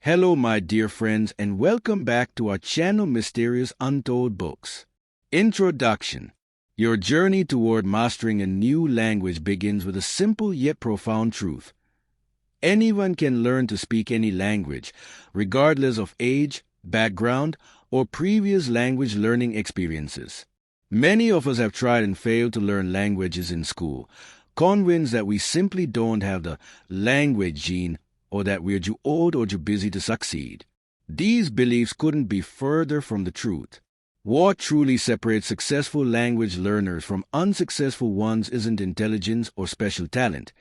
Hello, my dear friends, and welcome back to our channel Mysterious Untold Books. Introduction. Your journey toward mastering a new language begins with a simple yet profound truth. Anyone can learn to speak any language, regardless of age, background, or previous language learning experiences. Many of us have tried and failed to learn languages in school, convinced that we simply don't have the language gene or that we're too old or too busy to succeed. These beliefs couldn't be further from the truth. What truly separates successful language learners from unsuccessful ones isn't intelligence or special talent.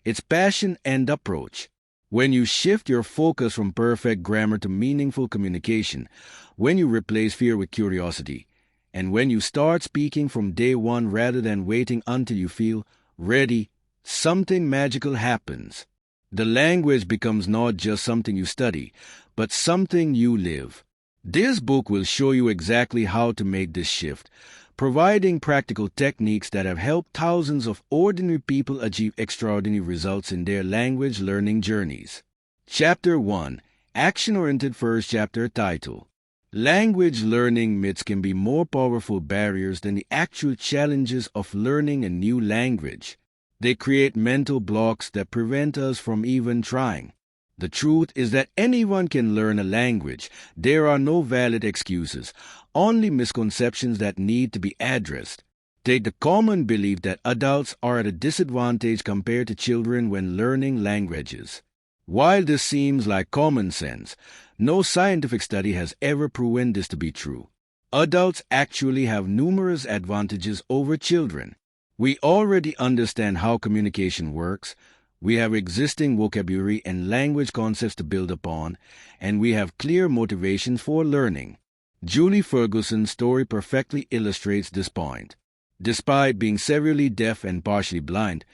It's passion and approach. When you shift your focus from perfect grammar to meaningful communication, when you replace fear with curiosity, and when you start speaking from day one rather than waiting until you feel ready, something magical happens. The language becomes not just something you study, but something you live. This book will show you exactly how to make this shift, providing practical techniques that have helped thousands of ordinary people achieve extraordinary results in their language learning journeys. Chapter 1. Action-Oriented First Chapter Title. Language learning myths can be more powerful barriers than the actual challenges of learning a new language. They create mental blocks that prevent us from even trying. The truth is that anyone can learn a language. There are no valid excuses, only misconceptions that need to be addressed. Take the common belief that adults are at a disadvantage compared to children when learning languages. While this seems like common sense, no scientific study has ever proven this to be true. Adults actually have numerous advantages over children. We already understand how communication works, we have existing vocabulary and language concepts to build upon, and we have clear motivations for learning. Julie Ferguson's story perfectly illustrates this point. Despite being severely deaf and partially blind,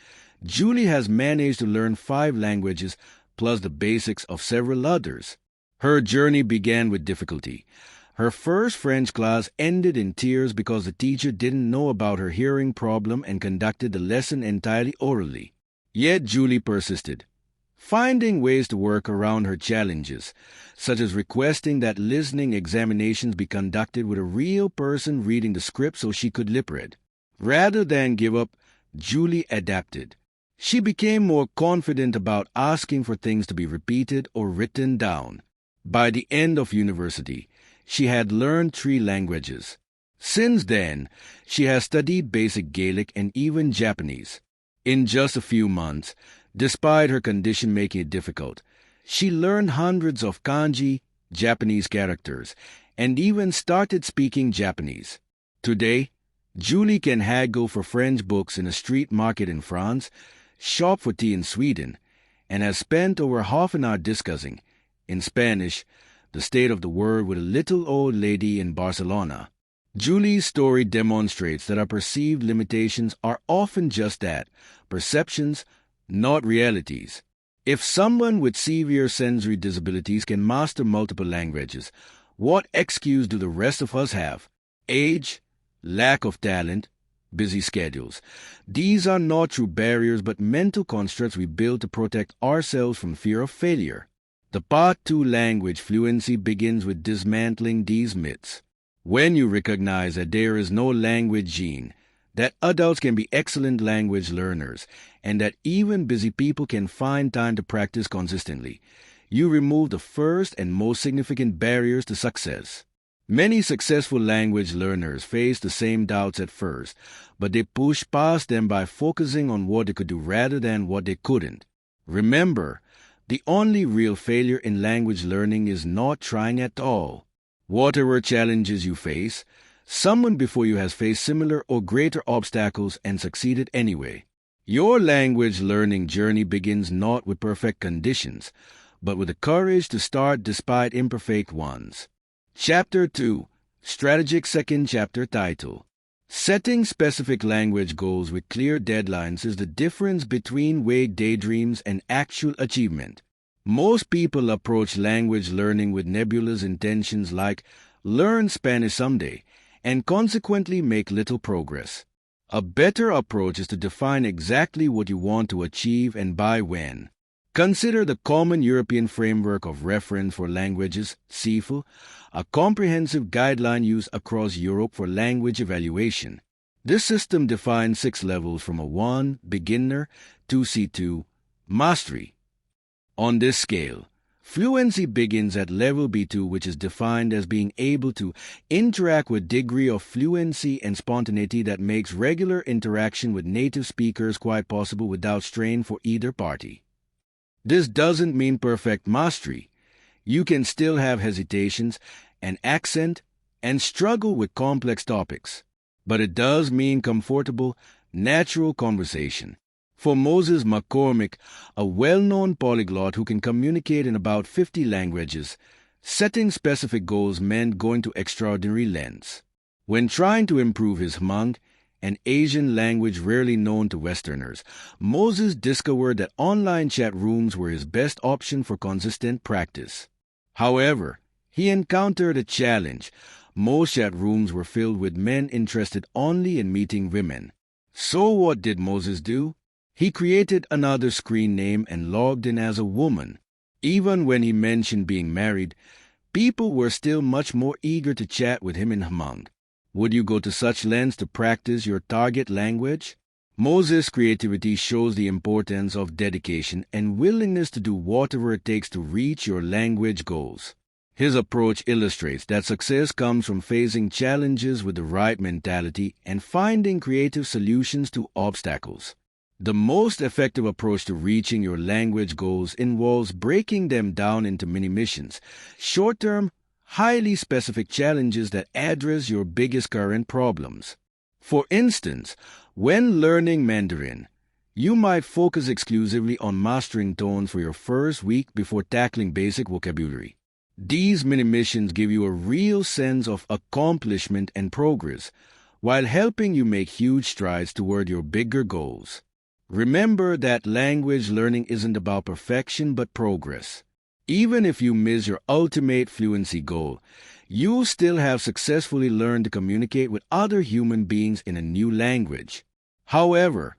Julie has managed to learn 5 languages plus the basics of several others. Her journey began with difficulty. Her first French class ended in tears because the teacher didn't know about her hearing problem and conducted the lesson entirely orally. Yet Julie persisted, finding ways to work around her challenges, such as requesting that listening examinations be conducted with a real person reading the script so she could lip read. Rather than give up, Julie adapted. She became more confident about asking for things to be repeated or written down. By the end of university, she had learned 3 languages. Since then, she has studied basic Gaelic and even Japanese. In just a few months, despite her condition making it difficult, she learned hundreds of kanji, Japanese characters, and even started speaking Japanese. Today, Julie can haggle for French books in a street market in France, shop for tea in Sweden, and has spent over half an hour discussing, in Spanish, the state of the world with a little old lady in Barcelona. Julie's story demonstrates that our perceived limitations are often just that, perceptions, not realities. If someone with severe sensory disabilities can master multiple languages, what excuse do the rest of us have? Age, lack of talent, busy schedules. These are not true barriers but mental constructs we build to protect ourselves from fear of failure. The path to language fluency begins with dismantling these myths. When you recognize that there is no language gene, that adults can be excellent language learners, and that even busy people can find time to practice consistently, you remove the first and most significant barriers to success. Many successful language learners face the same doubts at first, but they push past them by focusing on what they could do rather than what they couldn't. Remember, the only real failure in language learning is not trying at all. Whatever challenges you face, someone before you has faced similar or greater obstacles and succeeded anyway. Your language learning journey begins not with perfect conditions, but with the courage to start despite imperfect ones. Chapter 2. Strategic Second Chapter Title. Setting specific language goals with clear deadlines is the difference between vague daydreams and actual achievement. Most people approach language learning with nebulous intentions like learn Spanish someday and consequently make little progress. A better approach is to define exactly what you want to achieve and by when. Consider the Common European Framework of Reference for Languages, CEFL, a comprehensive guideline used across Europe for language evaluation. This system defines 6 levels from a 1, beginner, to C2, mastery. On this scale, fluency begins at level B2, which is defined as being able to interact with degree of fluency and spontaneity that makes regular interaction with native speakers quite possible without strain for either party. This doesn't mean perfect mastery. You can still have hesitations, an accent, and struggle with complex topics. But it does mean comfortable, natural conversation. For Moses McCormick, a well-known polyglot who can communicate in about 50 languages, setting specific goals meant going to extraordinary lengths. When trying to improve his Hmong, an Asian language rarely known to Westerners, Moses discovered that online chat rooms were his best option for consistent practice. However, he encountered a challenge. Most chat rooms were filled with men interested only in meeting women. So what did Moses do? He created another screen name and logged in as a woman. Even when he mentioned being married, people were still much more eager to chat with him in Hmong. Would you go to such lengths to practice your target language? Moses' creativity shows the importance of dedication and willingness to do whatever it takes to reach your language goals. His approach illustrates that success comes from facing challenges with the right mentality and finding creative solutions to obstacles. The most effective approach to reaching your language goals involves breaking them down into mini-missions, short-term, highly specific challenges that address your biggest current problems. For instance, when learning Mandarin, you might focus exclusively on mastering tones for your first week before tackling basic vocabulary. These mini-missions give you a real sense of accomplishment and progress, while helping you make huge strides toward your bigger goals. Remember that language learning isn't about perfection but progress. Even if you miss your ultimate fluency goal, you'll still have successfully learned to communicate with other human beings in a new language. However,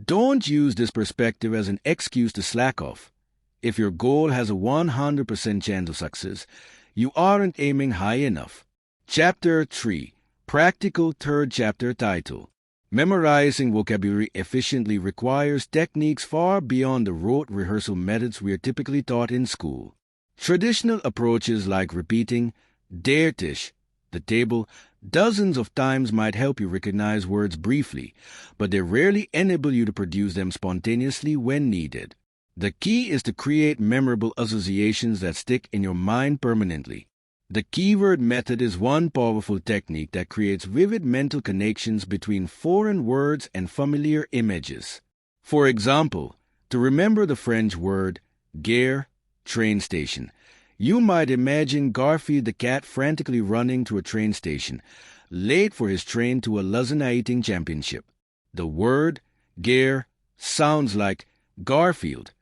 don't use this perspective as an excuse to slack off. If your goal has a 100% chance of success, you aren't aiming high enough. Chapter 3, Practical Third Chapter Title. Memorizing vocabulary efficiently requires techniques far beyond the rote rehearsal methods we are typically taught in school. Traditional approaches like repeating der Tisch, the table, dozens of times might help you recognize words briefly, but they rarely enable you to produce them spontaneously when needed. The key is to create memorable associations that stick in your mind permanently. The keyword method is one powerful technique that creates vivid mental connections between foreign words and familiar images. For example, to remember the French word gare, train station, you might imagine Garfield the cat frantically running to a train station, late for his train to a lasagna eating championship. The word gare sounds like Garfield,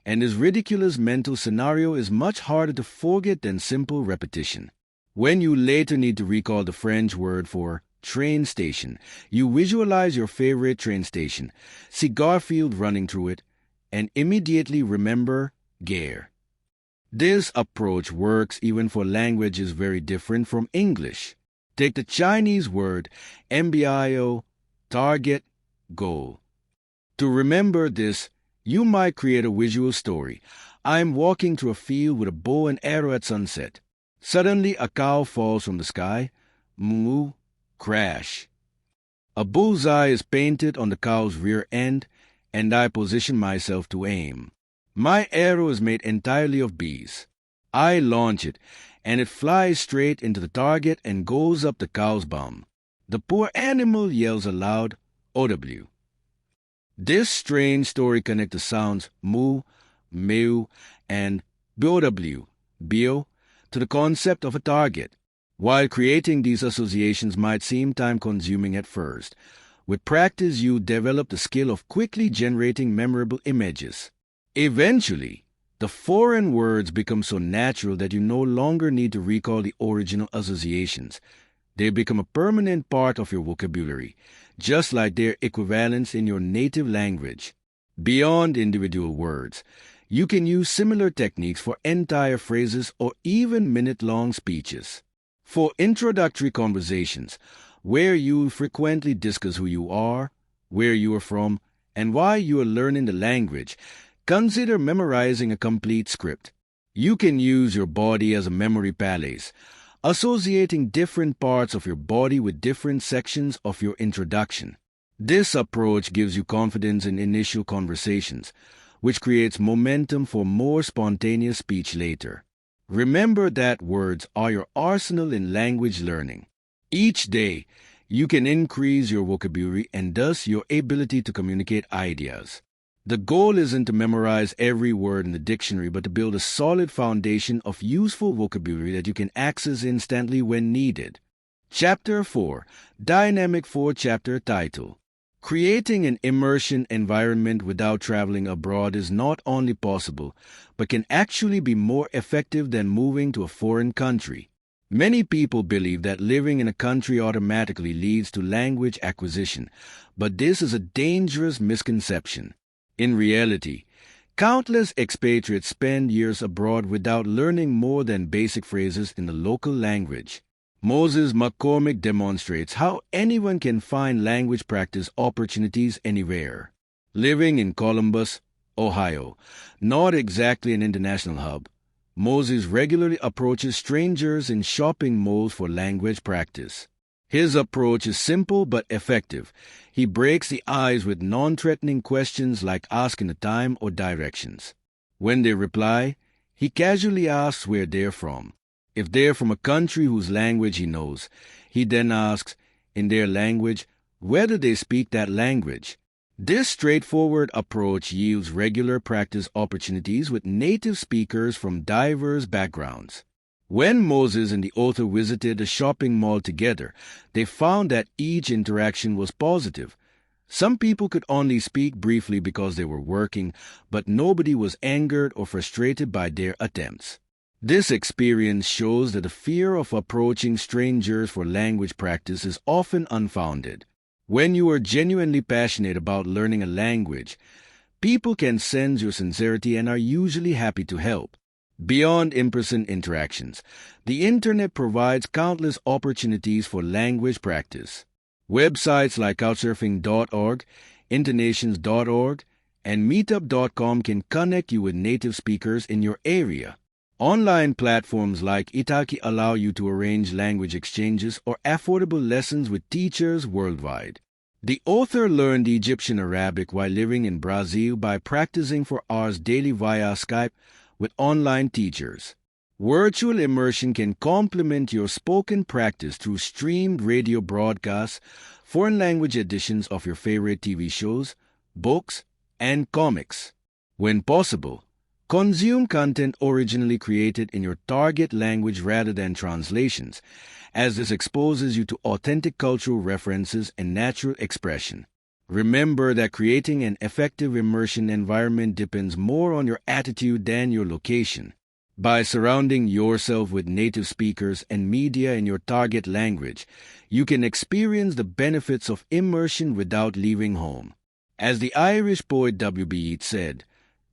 and his ridiculous mental scenario is much harder to forget than simple repetition. When you later need to recall the French word for train station, you visualize your favorite train station, see Garfield running through it, and immediately remember gare. This approach works even for languages very different from English. Take the Chinese word MBIO, target, goal. To remember this, you might create a visual story. I'm walking through a field with a bow and arrow at sunset. Suddenly, a cow falls from the sky. Moo, crash. A bullseye is painted on the cow's rear end, and I position myself to aim. My arrow is made entirely of bees. I launch it, and it flies straight into the target and goes up the cow's bum. The poor animal yells aloud, audibly. This strange story connects the sounds moo, mew, and bow, bio, to the concept of a target. While creating these associations might seem time-consuming at first, with practice you develop the skill of quickly generating memorable images. Eventually, the foreign words become so natural that you no longer need to recall the original associations. They become a permanent part of your vocabulary, just like their equivalents in your native language. Beyond individual words, You can use similar techniques for entire phrases or even minute-long speeches. For introductory conversations, where you frequently discuss who you are, where you are from, and why you are learning the language, consider memorizing a complete script. You can use your body as a memory palace, associating different parts of your body with different sections of your introduction. This approach gives you confidence in initial conversations, which creates momentum for more spontaneous speech later. Remember that words are your arsenal in language learning. Each day, you can increase your vocabulary and thus your ability to communicate ideas. The goal isn't to memorize every word in the dictionary, but to build a solid foundation of useful vocabulary that you can access instantly when needed. Chapter 4. Dynamic 4-chapter title. Creating an immersion environment without traveling abroad is not only possible, but can actually be more effective than moving to a foreign country. Many people believe that living in a country automatically leads to language acquisition, but this is a dangerous misconception. In reality, countless expatriates spend years abroad without learning more than basic phrases in the local language. Moses McCormick demonstrates how anyone can find language practice opportunities anywhere. Living in Columbus, Ohio, not exactly an international hub, Moses regularly approaches strangers in shopping malls for language practice. His approach is simple but effective. He breaks the ice with non-threatening questions like asking the time or directions. When they reply, he casually asks where they're from. If they're from a country whose language he knows, he then asks, in their language, whether they speak that language. This straightforward approach yields regular practice opportunities with native speakers from diverse backgrounds. When Moses and the author visited a shopping mall together, they found that each interaction was positive. Some people could only speak briefly because they were working, but nobody was angered or frustrated by their attempts. This experience shows that the fear of approaching strangers for language practice is often unfounded. When you are genuinely passionate about learning a language, people can sense your sincerity and are usually happy to help. Beyond in-person interactions, the Internet provides countless opportunities for language practice. Websites like Couchsurfing.org, Intonations.org, and Meetup.com can connect you with native speakers in your area. Online platforms like Italki allow you to arrange language exchanges or affordable lessons with teachers worldwide. The author learned Egyptian Arabic while living in Brazil by practicing for hours daily via Skype with online teachers. Virtual immersion can complement your spoken practice through streamed radio broadcasts, foreign language editions of your favorite TV shows, books, and comics. When possible, consume content originally created in your target language rather than translations, as this exposes you to authentic cultural references and natural expression. Remember that creating an effective immersion environment depends more on your attitude than your location. By surrounding yourself with native speakers and media in your target language, you can experience the benefits of immersion without leaving home. As the Irish poet W.B. Yeats said,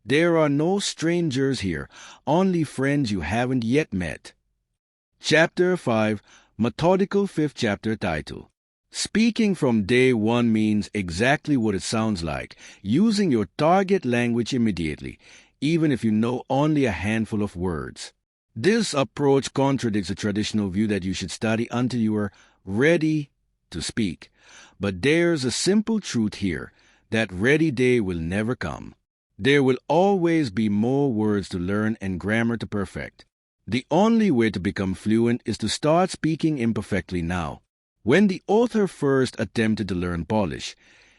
"There are no strangers here, only friends you haven't yet met." Chapter 5, Methodical 5th chapter title. Speaking from day one means exactly what it sounds like, using your target language immediately, even if you know only a handful of words. This approach contradicts the traditional view that you should study until you are ready to speak. But there's a simple truth here, that ready day will never come. There will always be more words to learn and grammar to perfect. The only way to become fluent is to start speaking imperfectly now. When the author first attempted to learn Polish,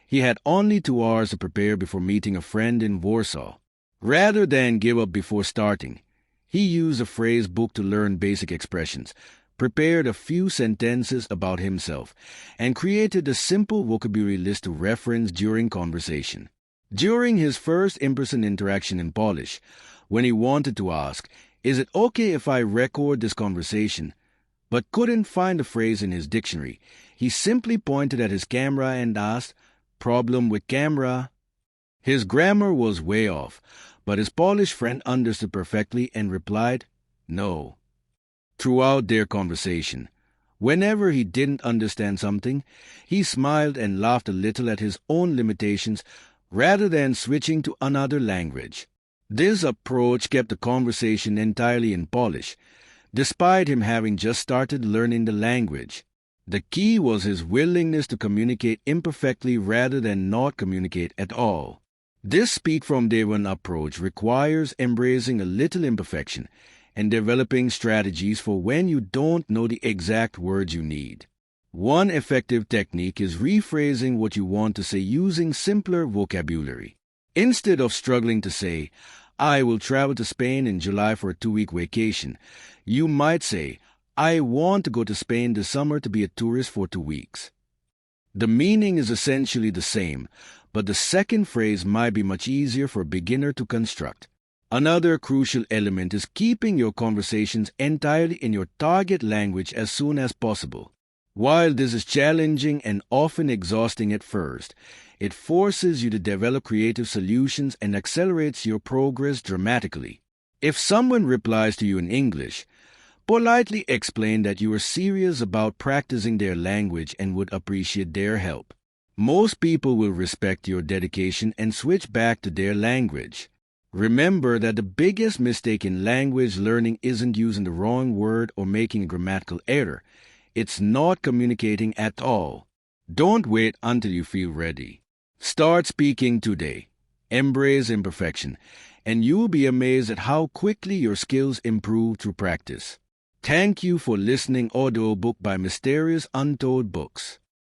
he had only 2 hours to prepare before meeting a friend in Warsaw. Rather than give up before starting, he used a phrase book to learn basic expressions, prepared a few sentences about himself, and created a simple vocabulary list to reference during conversation. During his first in-person interaction in Polish, when he wanted to ask, "Is it okay if I record this conversation?" but couldn't find a phrase in his dictionary, he simply pointed at his camera and asked, "Problem with camera?" His grammar was way off, But his polished friend understood perfectly and replied, "No." Throughout their conversation, whenever he didn't understand something, he smiled and laughed a little at his own limitations rather than switching to another language. This approach kept the conversation entirely in Polish, despite him having just started learning the language. The key was his willingness to communicate imperfectly rather than not communicate at all. This speak from day one approach requires embracing a little imperfection and developing strategies for when you don't know the exact words you need. One effective technique is rephrasing what you want to say using simpler vocabulary. Instead of struggling to say, "I will travel to Spain in July for a 2-week vacation," you might say, "I want to go to Spain this summer to be a tourist for 2 weeks." The meaning is essentially the same, but the second phrase might be much easier for a beginner to construct. Another crucial element is keeping your conversations entirely in your target language as soon as possible. While this is challenging and often exhausting at first, it forces you to develop creative solutions and accelerates your progress dramatically. If someone replies to you in English, politely explain that you are serious about practicing their language and would appreciate their help. Most people will respect your dedication and switch back to their language. Remember that the biggest mistake in language learning isn't using the wrong word or making a grammatical error. It's not communicating at all. Don't wait until you feel ready. Start speaking today. Embrace imperfection, and you will be amazed at how quickly your skills improve through practice. Thank you for listening. Audiobook by Mysterious Untold Books.